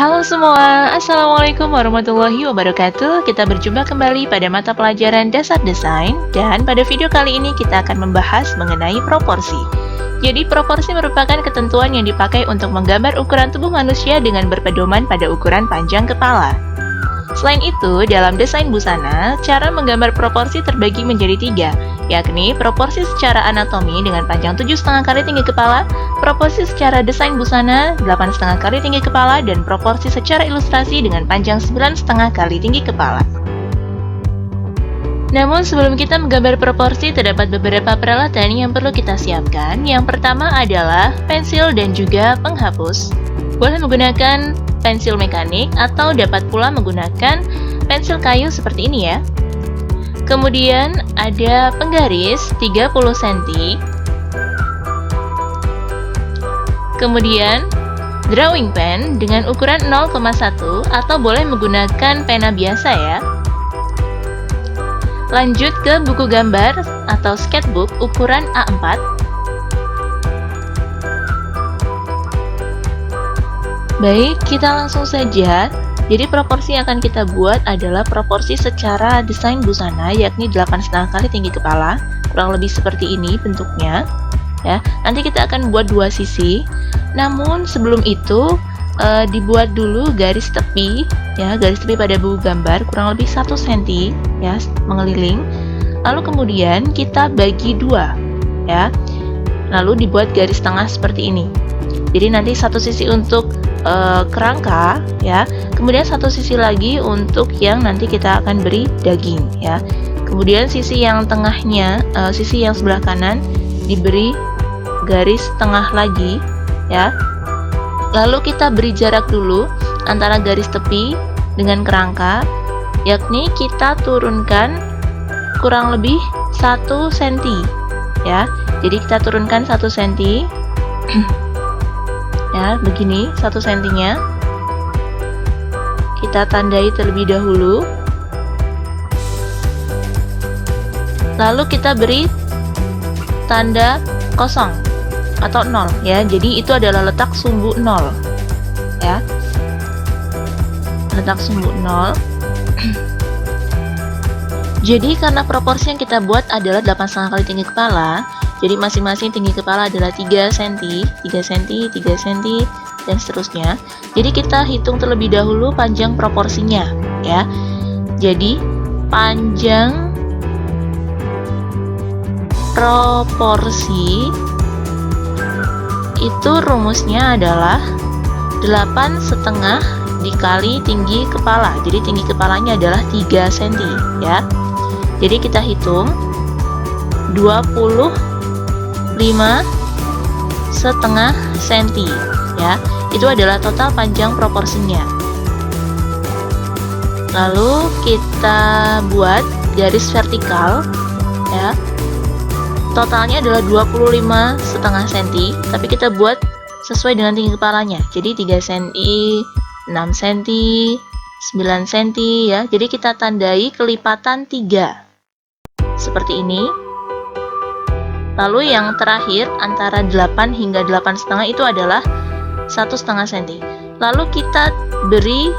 Halo semua, Assalamualaikum warahmatullahi wabarakatuh. Kita berjumpa kembali pada mata pelajaran Dasar Desain. Dan pada video kali ini kita akan membahas mengenai proporsi. Jadi proporsi merupakan ketentuan yang dipakai untuk menggambar ukuran tubuh manusia dengan berpedoman pada ukuran panjang kepala. Selain itu, dalam desain busana, cara menggambar proporsi terbagi menjadi 3, yakni proporsi secara anatomi dengan panjang 7,5 kali tinggi kepala, proporsi secara desain busana 8,5 kali tinggi kepala, dan proporsi secara ilustrasi dengan panjang 9,5 kali tinggi kepala. Namun sebelum kita menggambar proporsi, terdapat beberapa peralatan yang perlu kita siapkan. Yang pertama adalah pensil dan juga penghapus. Boleh menggunakan pensil mekanik atau dapat pula menggunakan pensil kayu seperti ini ya. Kemudian ada penggaris 30 cm. Kemudian drawing pen dengan ukuran 0,1 atau boleh menggunakan pena biasa ya. Lanjut ke buku gambar atau sketchbook ukuran A4. Baik, kita langsung saja. Jadi proporsi yang akan kita buat adalah proporsi secara desain busana, yakni 8,5 kali tinggi kepala, kurang lebih seperti ini bentuknya. Ya, nanti kita akan buat dua sisi. Namun sebelum itu dibuat dulu garis tepi, ya, garis tepi pada buku gambar kurang lebih 1 cm, ya, mengeliling. Lalu kemudian kita bagi dua, ya. Lalu dibuat garis tengah seperti ini. Jadi nanti satu sisi untuk kerangka, ya. Kemudian satu sisi lagi untuk yang nanti kita akan beri daging, ya. Kemudian sisi yang tengahnya, sisi yang sebelah kanan diberi garis tengah lagi, ya. Lalu kita beri jarak dulu antara garis tepi dengan kerangka, yakni kita turunkan kurang lebih 1 cm, ya. Jadi kita turunkan 1 cm. Ya, begini 1 cm-nya. Kita tandai terlebih dahulu. Lalu kita beri tanda kosong atau 0 ya. Jadi itu adalah letak sumbu 0. Ya. Letak sumbu 0. Jadi karena proporsi yang kita buat adalah 8,5 kali tinggi kepala, jadi masing-masing tinggi kepala adalah 3 cm, 3 cm, 3 cm, dan seterusnya. Jadi kita hitung terlebih dahulu panjang proporsinya, ya. Jadi panjang proporsi itu rumusnya adalah 8,5 dikali tinggi kepala. Jadi tinggi kepalanya adalah 3 cm, ya. Jadi kita hitung 25,5 cm, ya. Itu adalah total panjang proporsinya. Lalu kita buat garis vertikal, ya. Totalnya adalah 25,5 cm, tapi kita buat sesuai dengan tinggi kepalanya. Jadi 3 cm, 6 cm, 9 cm, ya. Jadi kita tandai kelipatan 3. Seperti ini. Lalu yang terakhir antara 8 hingga 8,5 itu adalah 1,5 cm. Lalu kita beri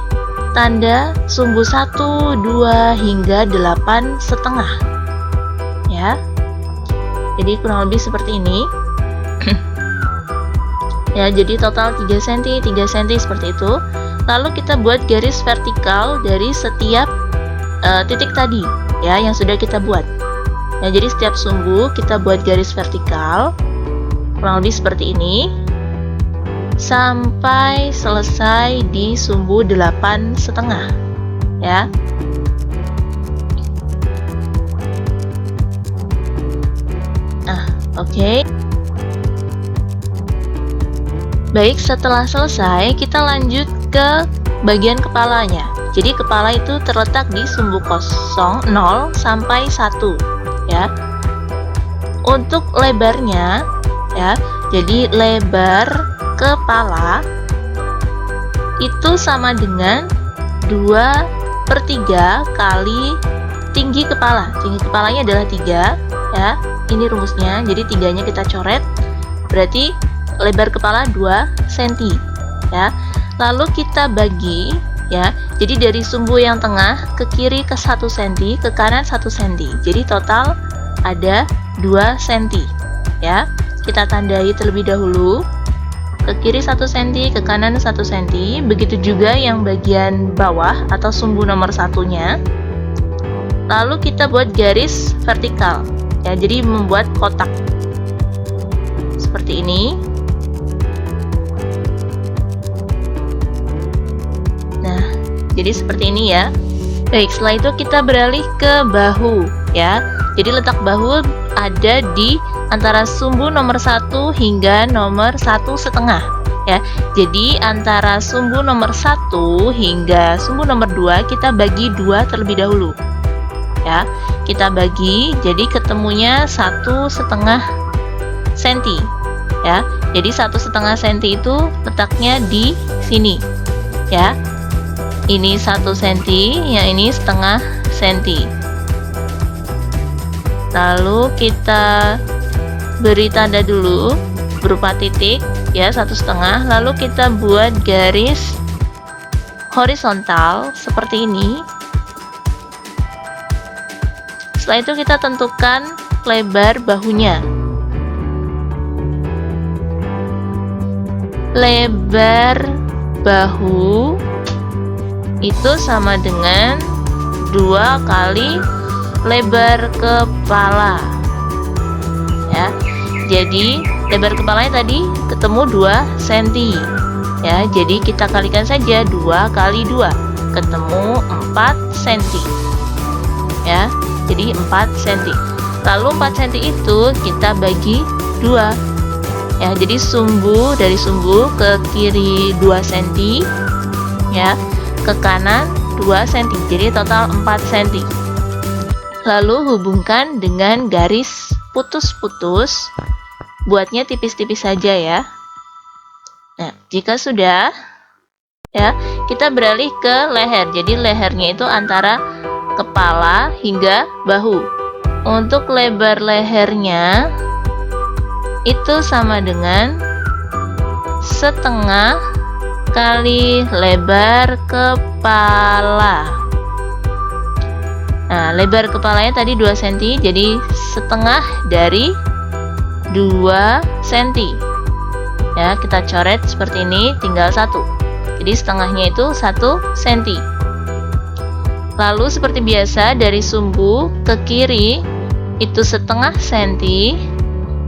tanda sumbu 1, 2 hingga 8,5. Ya. Jadi kurang lebih seperti ini. Ya, jadi total 3 cm, 3 cm seperti itu. Lalu kita buat garis vertikal dari setiap titik tadi, ya, yang sudah kita buat. Ya, jadi setiap sumbu kita buat garis vertikal kurang lebih seperti ini sampai selesai di sumbu 8,5, ya. Nah, oke. Baik, setelah selesai kita lanjut ke bagian kepalanya. Jadi kepala itu terletak di sumbu kosong 0 sampai 1. Ya. Untuk lebarnya, ya, jadi lebar kepala itu sama dengan 2/3 kali tinggi kepala. Tinggi kepalanya adalah 3, ya. Ini rumusnya. Jadi 3-nya kita coret. Berarti lebar kepala 2 cm, ya. Lalu kita bagi ya. Jadi dari sumbu yang tengah ke kiri ke 1 cm, ke kanan 1 cm. Jadi total ada 2 cm ya. Kita tandai terlebih dahulu. Ke kiri 1 cm, ke kanan 1 cm. Begitu juga yang bagian bawah atau sumbu nomor satunya. Lalu kita buat garis vertikal ya, jadi membuat kotak seperti ini. Nah, jadi seperti ini ya. Baik, setelah itu kita beralih ke bahu ya. Jadi letak bahu ada di antara sumbu nomor 1 hingga nomor 1,5 ya. Jadi antara sumbu nomor 1 hingga sumbu nomor 2 kita bagi 2 terlebih dahulu ya. Kita bagi, jadi ketemunya 1,5 cm ya. Jadi 1,5 cm itu letaknya di sini ya. Ini 1 cm, yang ini setengah cm. Lalu kita beri tanda dulu berupa titik ya, 1,5. Lalu kita buat garis horizontal seperti ini. Setelah itu kita tentukan lebar bahunya. Lebar bahu itu sama dengan 2 kali lebar kepala ya. Jadi lebar kepalanya tadi ketemu 2 cm ya. Jadi kita kalikan saja 2 kali 2, ketemu 4 cm ya. Jadi 4 cm. Lalu 4 cm itu kita bagi 2 ya. Jadi dari sumbu ke kiri 2 cm ya, ke kanan 2 cm. Jadi total 4 cm. Lalu hubungkan dengan garis putus-putus. Buatnya tipis-tipis saja ya. Nah, jika sudah ya, kita beralih ke leher. Jadi lehernya itu antara kepala hingga bahu. Untuk lebar lehernya itu sama dengan setengah kali lebar kepala. Nah, lebar kepalanya tadi 2 cm, jadi setengah dari 2 cm ya. Kita coret seperti ini, tinggal 1. Jadi setengahnya itu 1 cm. Lalu seperti biasa, dari sumbu ke kiri itu setengah cm,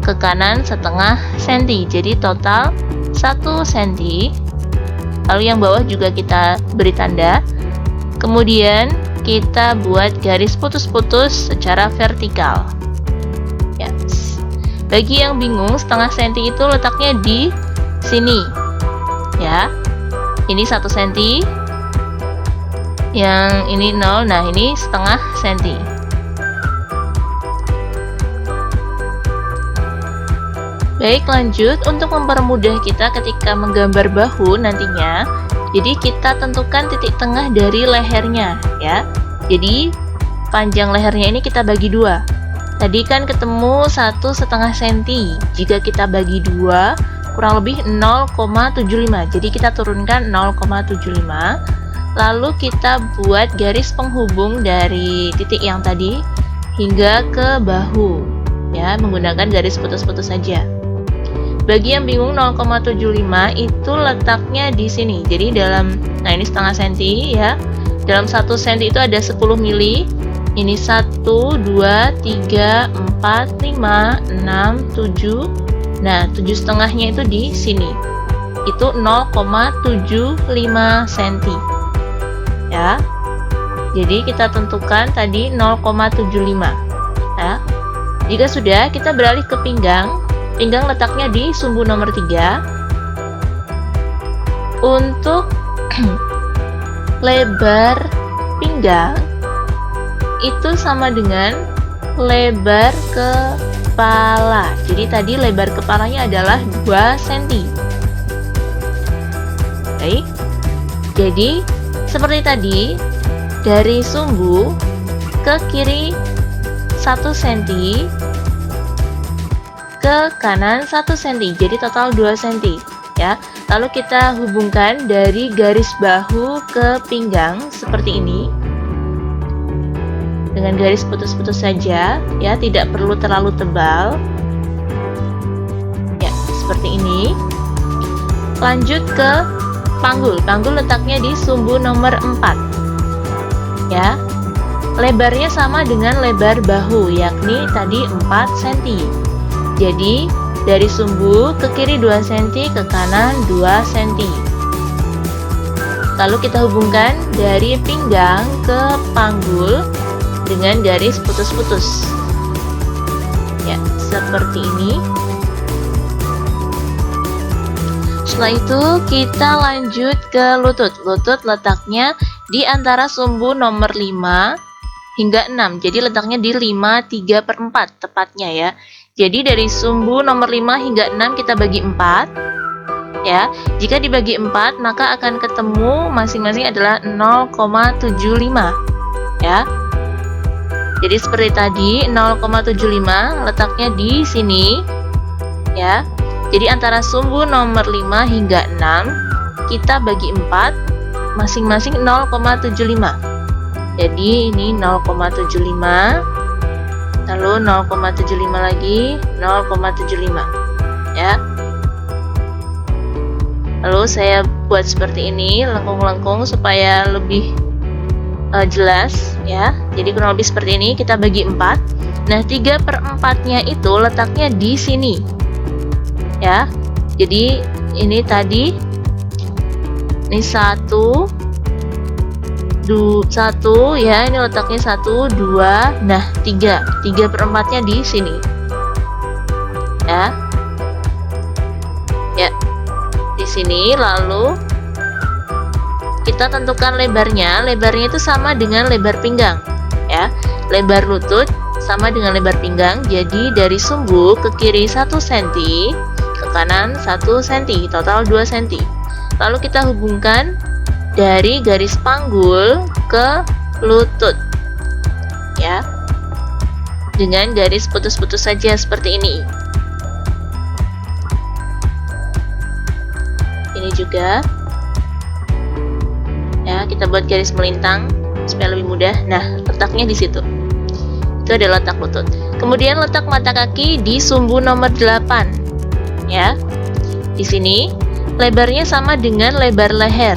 ke kanan setengah cm. Jadi total 1 cm. Lalu yang bawah juga kita beri tanda. Kemudian kita buat garis putus-putus secara vertikal ya. Bagi yang bingung, setengah cm itu letaknya di sini ya. Ini 1 cm, yang ini 0, nah ini setengah cm. Baik, lanjut. Untuk mempermudah kita ketika menggambar bahu nantinya, jadi kita tentukan titik tengah dari lehernya ya. Jadi panjang lehernya ini kita bagi 2. Tadi kan ketemu 1,5 cm. Jika kita bagi 2, kurang lebih 0,75. Jadi kita turunkan 0,75. Lalu kita buat garis penghubung dari titik yang tadi hingga ke bahu ya, menggunakan garis putus-putus saja. Bagi yang bingung, 0,75 itu letaknya di sini. Jadi nah ini setengah cm ya. Dalam 1 cm itu ada 10 mili. Ini 1, 2, 3, 4, 5, 6, 7. Nah, 7 setengahnya itu di sini. Itu 0,75 cm. Ya. Jadi kita tentukan tadi 0,75 ya. Jika sudah, kita beralih ke pinggang. Pinggang letaknya di sumbu nomor 3. Untuk lebar pinggang itu sama dengan lebar kepala. Jadi tadi lebar kepalanya adalah 2 cm. Baik. Jadi seperti tadi, dari sumbu ke kiri 1 cm, ke kanan 1 cm, jadi total 2 cm. ya. Lalu kita hubungkan dari garis bahu ke pinggang seperti ini dengan garis putus-putus saja, ya, tidak perlu terlalu tebal, ya, seperti ini. Lanjut ke panggul. Panggul letaknya di sumbu nomor 4, ya. Lebarnya sama dengan lebar bahu, yakni tadi 4 cm. Jadi dari sumbu ke kiri 2 cm, ke kanan 2 cm. Lalu kita hubungkan dari pinggang ke panggul dengan garis putus-putus, ya, seperti ini. Setelah itu kita lanjut ke lutut. Lutut letaknya di antara sumbu nomor 5 hingga 6. Jadi letaknya di 5/3/4 tepatnya, ya. Jadi dari sumbu nomor 5 hingga 6 kita bagi 4, ya. Jika dibagi 4 maka akan ketemu masing-masing adalah 0,75, ya. Jadi seperti tadi 0,75 letaknya di sini, ya. Jadi antara sumbu nomor 5 hingga 6 kita bagi 4 masing-masing 0,75. Jadi ini 0,75, lalu 0,75 lagi, 0,75, ya. Lalu saya buat seperti ini, lengkung-lengkung supaya lebih jelas, ya. Jadi kurang lebih seperti ini, kita bagi 4. Nah, 3/4-nya itu letaknya di sini, ya. Jadi ini tadi, ini 1, ya, ini letaknya 1, 2, nah 3/4-nya di sini, ya, ya, di sini. Lalu kita tentukan lebarnya. Lebarnya itu sama dengan lebar pinggang, ya. Lebar lutut sama dengan lebar pinggang. Jadi dari sumbu ke kiri 1 cm, ke kanan 1 cm, total 2 cm. Lalu kita hubungkan dari garis panggul ke lutut, ya, dengan garis putus-putus saja seperti ini. Ini juga, ya, kita buat garis melintang supaya lebih mudah. Nah, letaknya di situ. Itu adalah letak lutut. Kemudian letak mata kaki di sumbu nomor 8, ya. Di sini lebarnya sama dengan lebar leher.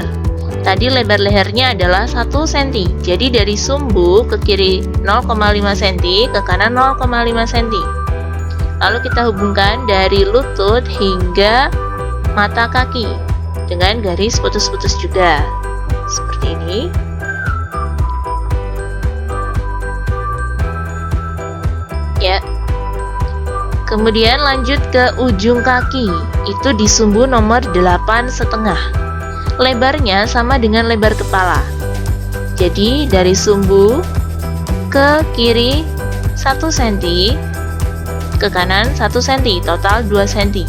Tadi lebar lehernya adalah 1 cm. Jadi dari sumbu ke kiri 0,5 cm, ke kanan 0,5 cm. Lalu kita hubungkan dari lutut hingga mata kaki dengan garis putus-putus juga. Seperti ini. Ya. Kemudian lanjut ke ujung kaki. Itu di sumbu nomor 8,5. Lebarnya sama dengan lebar kepala. Jadi dari sumbu ke kiri 1 cm, ke kanan 1 cm, total 2 cm.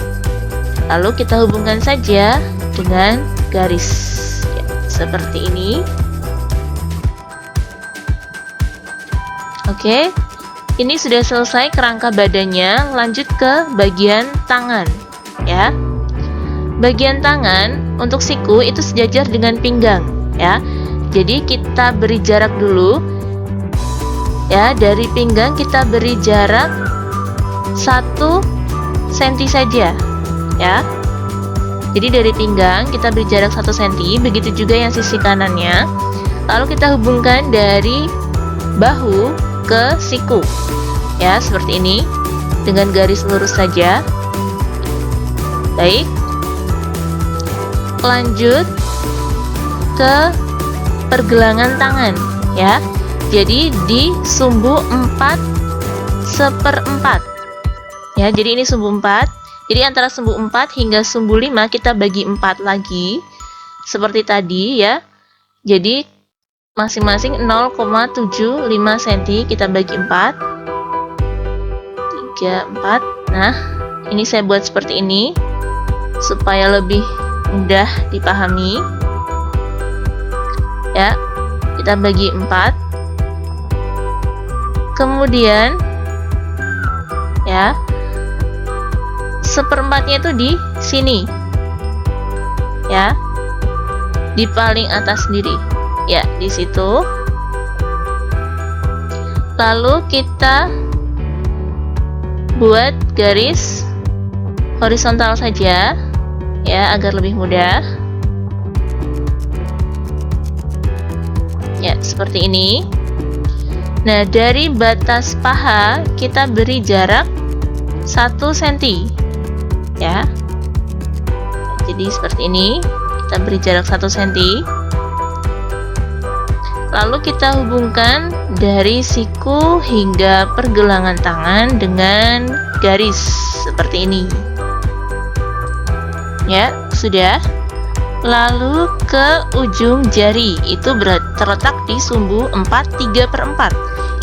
Lalu kita hubungkan saja dengan garis, ya, seperti ini. Oke, ini sudah selesai kerangka badannya. Lanjut ke bagian tangan, ya. Bagian tangan untuk siku itu sejajar dengan pinggang, ya. Jadi kita beri jarak dulu, ya. Dari pinggang kita beri jarak 1 cm saja, ya. Jadi dari pinggang kita beri jarak 1 cm, begitu juga yang sisi kanannya. Lalu kita hubungkan dari bahu ke siku, ya, seperti ini dengan garis lurus saja. Baik. Lanjut ke pergelangan tangan, ya. Jadi di sumbu 4/4, ya. Jadi ini sumbu 4. Jadi antara sumbu 4 hingga sumbu 5 kita bagi 4 lagi seperti tadi, ya. Jadi masing-masing 0,75 cm kita bagi 4, 3, 4. Nah, ini saya buat seperti ini supaya lebih mudah dipahami, ya. Kita bagi 4, kemudian, ya, 1/4-nya itu di sini, ya. Di paling atas sendiri. Ya, di situ. Lalu kita buat garis horizontal saja, ya, agar lebih mudah. Ya, seperti ini. Nah, dari batas paha kita beri jarak 1 cm, ya. Jadi seperti ini, kita beri jarak 1 cm. Lalu kita hubungkan dari siku hingga pergelangan tangan dengan garis seperti ini. Ya, sudah. Lalu ke ujung jari, itu terletak di sumbu 4 3/4.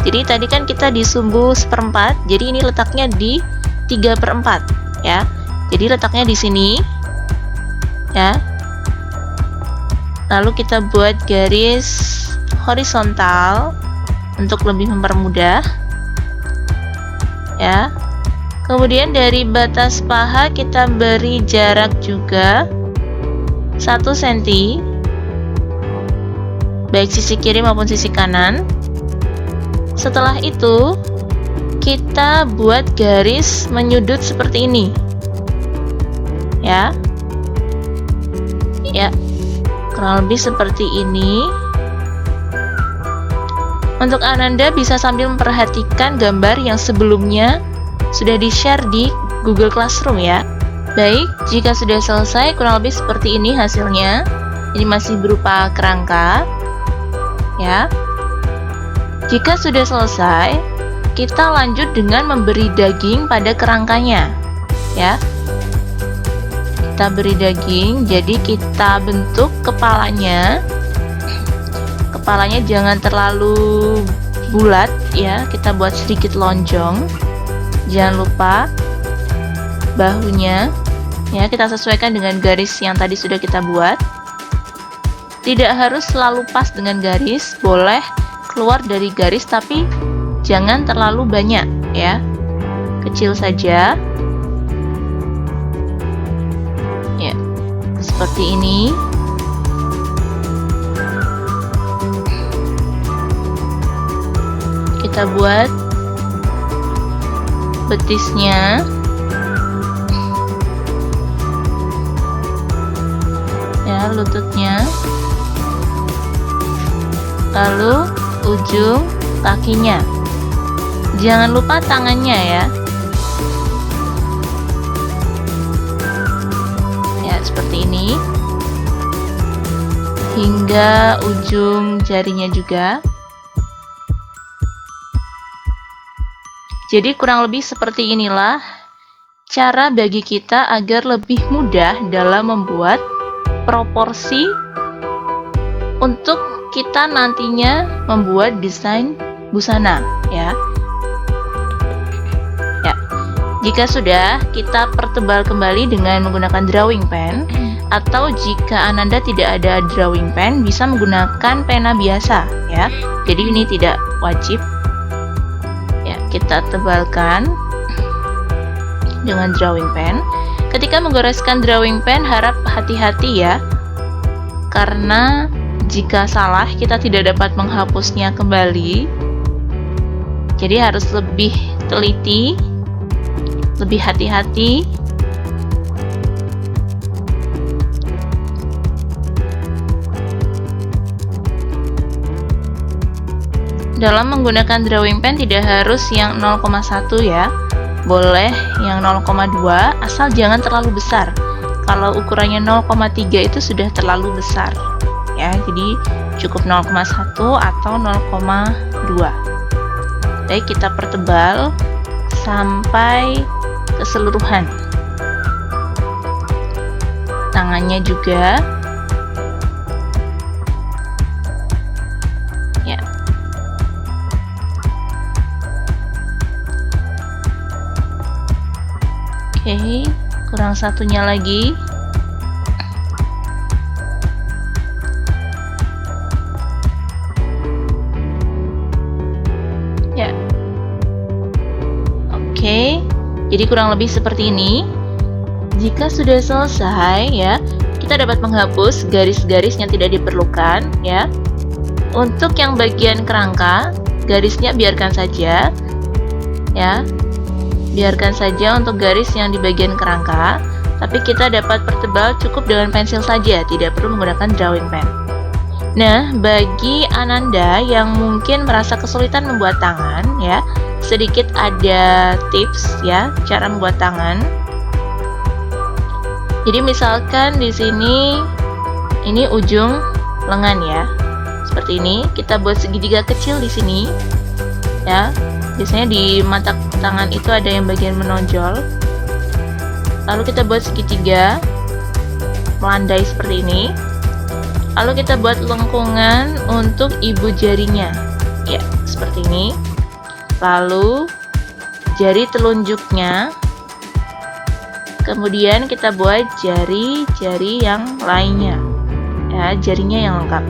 Jadi tadi kan kita di sumbu 1/4, jadi ini letaknya di 3/4, ya. Jadi letaknya di sini, ya. Lalu kita buat garis horizontal untuk lebih mempermudah, ya. Kemudian dari batas paha kita beri jarak juga 1 cm, baik sisi kiri maupun sisi kanan. Setelah itu kita buat garis menyudut seperti ini, ya. Ya, kurang lebih seperti ini. Untuk Ananda bisa sambil memperhatikan gambar yang sebelumnya sudah di-share di Google Classroom, ya. Baik, jika sudah selesai kurang lebih seperti ini hasilnya. Ini masih berupa kerangka, ya. Jika sudah selesai, kita lanjut dengan memberi daging pada kerangkanya, ya. Kita beri daging, jadi kita bentuk kepalanya. Kepalanya jangan terlalu bulat, ya. Kita buat sedikit lonjong. Jangan lupa bahunya, ya, kita sesuaikan dengan garis yang tadi sudah kita buat. Tidak harus selalu pas dengan garis, boleh keluar dari garis tapi jangan terlalu banyak, ya. Kecil saja. Ya, seperti ini. Kita buat betisnya, ya, lututnya, lalu ujung kakinya. Jangan lupa tangannya, ya. Ya, seperti ini. Hingga ujung jarinya juga. Jadi kurang lebih seperti inilah cara bagi kita agar lebih mudah dalam membuat proporsi untuk kita nantinya membuat desain busana, ya. Ya, jika sudah, kita pertebal kembali dengan menggunakan drawing pen, atau jika Ananda tidak ada drawing pen, bisa menggunakan pena biasa, ya. Jadi ini tidak wajib. Kita tebalkan dengan drawing pen. Ketika menggoreskan drawing pen, harap hati-hati, ya, karena jika salah kita tidak dapat menghapusnya kembali. Jadi harus lebih teliti, lebih hati-hati. Dalam menggunakan drawing pen tidak harus yang 0,1, ya. Boleh yang 0,2, asal jangan terlalu besar. Kalau ukurannya 0,3 itu sudah terlalu besar, ya. Jadi cukup 0,1 atau 0,2. Baik, kita pertebal sampai keseluruhan. Tangannya juga. Oke, kurang satunya lagi. Ya. Oke, jadi kurang lebih seperti ini. Jika sudah selesai, ya, kita dapat menghapus garis-garis yang tidak diperlukan ya. Untuk yang bagian kerangka, garisnya biarkan saja ya. Biarkan saja untuk garis yang di bagian kerangka, tapi kita dapat pertebal cukup dengan pensil saja, tidak perlu menggunakan drawing pen. Nah, bagi Ananda yang mungkin merasa kesulitan membuat tangan ya, sedikit ada tips ya cara membuat tangan. Jadi misalkan di sini ini ujung lengan ya. Seperti ini, kita buat segitiga kecil di sini ya. Biasanya di mata tangan itu ada yang bagian menonjol. Lalu kita buat segitiga melandai seperti ini. Lalu kita buat lengkungan untuk ibu jarinya ya, seperti ini. Lalu jari telunjuknya, kemudian kita buat jari-jari yang lainnya ya, jarinya yang lengkap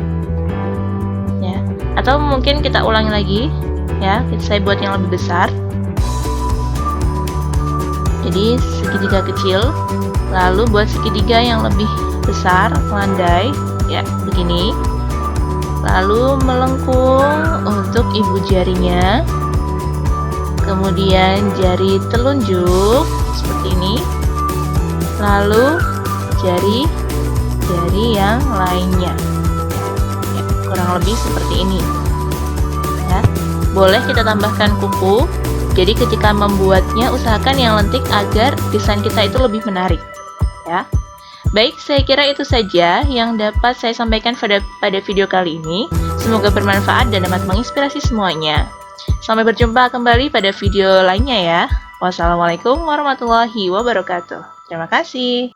ya. Atau mungkin kita ulangi lagi ya, saya buat yang lebih besar. Jadi segitiga kecil, lalu buat segitiga yang lebih besar, melandai ya, begini. Lalu melengkung untuk ibu jarinya, kemudian jari telunjuk seperti ini, lalu jari-jari yang lainnya ya, kurang lebih seperti ini ya. Boleh kita tambahkan kuku. Jadi ketika membuatnya usahakan yang lentik agar desain kita itu lebih menarik ya. Baik, saya kira itu saja yang dapat saya sampaikan pada video kali ini. Semoga bermanfaat dan dapat menginspirasi semuanya. Sampai berjumpa kembali pada video lainnya ya. Wassalamualaikum warahmatullahi wabarakatuh. Terima kasih.